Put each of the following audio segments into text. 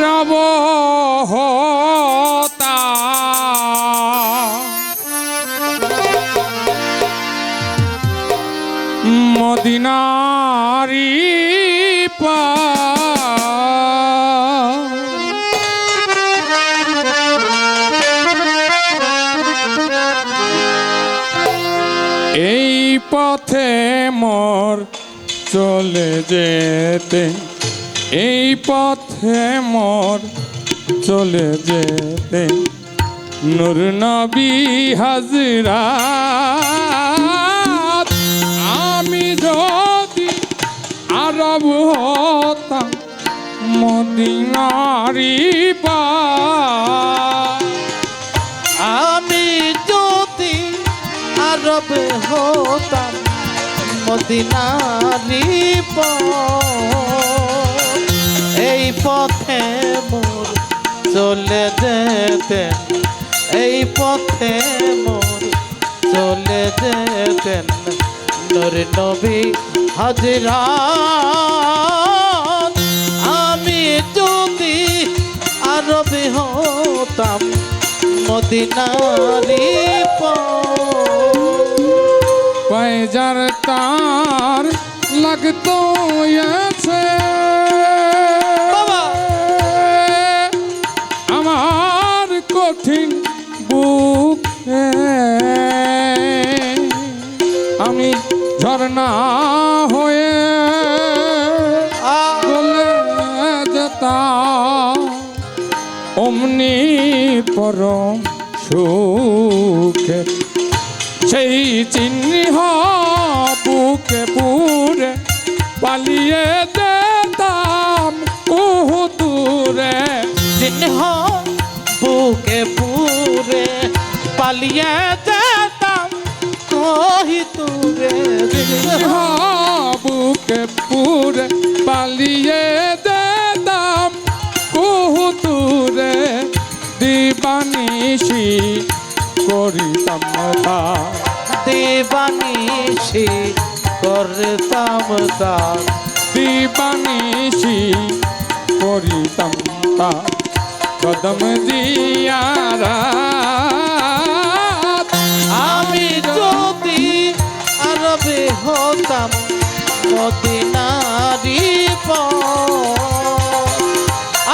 আরব হতা মদিনারি পা এই পথে মোর চলে যেতে এই পথে মোর চলে যেতে নূর নবী হযরত আমি যদি আরব হতাম মদিনারি পা আমি যদি আরব হতাম মদিনারি এই পথে মোর চলে যেতেন এই পথে মোর চলে যেতেন নূর নবী হযরত আমি যদি আরব হতাম মদিনারি पैजार तार लगतो আছে আমার কঠিন বুকে আমি ঝরনা হয়ে গলে যেতাম অমনি পরম সুখে সেই চিহ্ন বুকে পুরে পালিয়ে যেতাম বহু দূরে চিহ্ন বুকে পুরে পালিয়ে যেতাম কহি দূরে চিহ্ন বুকে পুরে পালিয়ে যেতাম বহু দূরে দিবানিশি করিতাম তা দিবানিশি করতাম তা দিবানিশি করিতাম তা কদম জিয়ারাত আমি যদি আরবে হতাম মদিনারি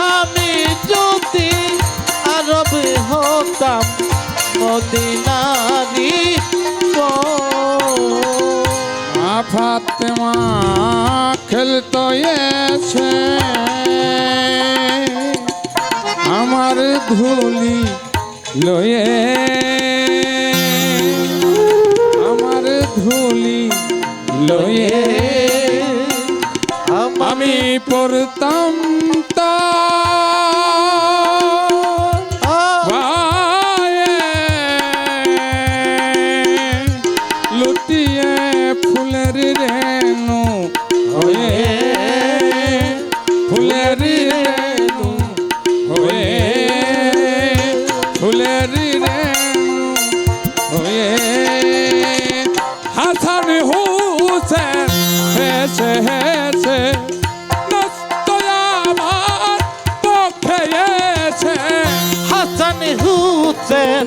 আমি যদি আরবে হতাম মদিনারি ফাতেমা খেলতো এসে আমার ধুলি লয়ে আমার ধুলি লয়ে আমি পড়তাম তা লুটিয়ে ফুলের রেণু হয়ে ফুলের রেণু হয়ে ফুলের রেণু হয়ে হাসান হুসেন হেসে হেসে নষ্ট আমার পক্ষে এসে হাসান হুসেন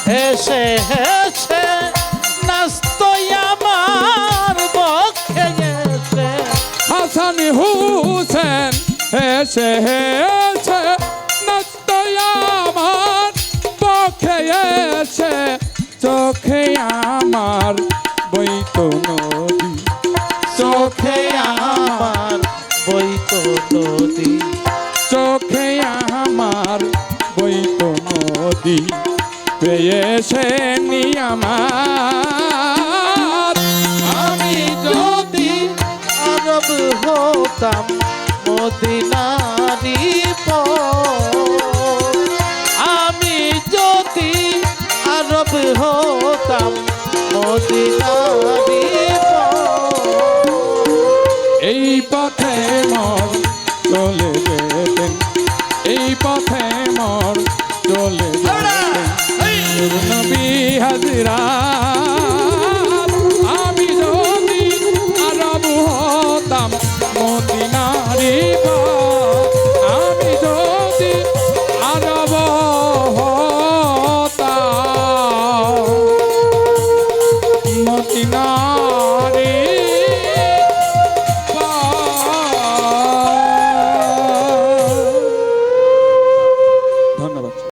হেসে হেসে হাসান হুসেন হেসে হেসে নষ্ট আমার পক্ষে এসে চোখে আমার বইতো নদী চোখে আমার বইতো নদী চোখে আমার বইতো নদী পেয়েছে নি আমার আমি যদি আরব হতাম মদিনারি আমি যদি আরব হতাম মদিনারি এই পথে মোর চলে যেতেন এই পথে মোর চলে যেতেন নূর নবী হযরত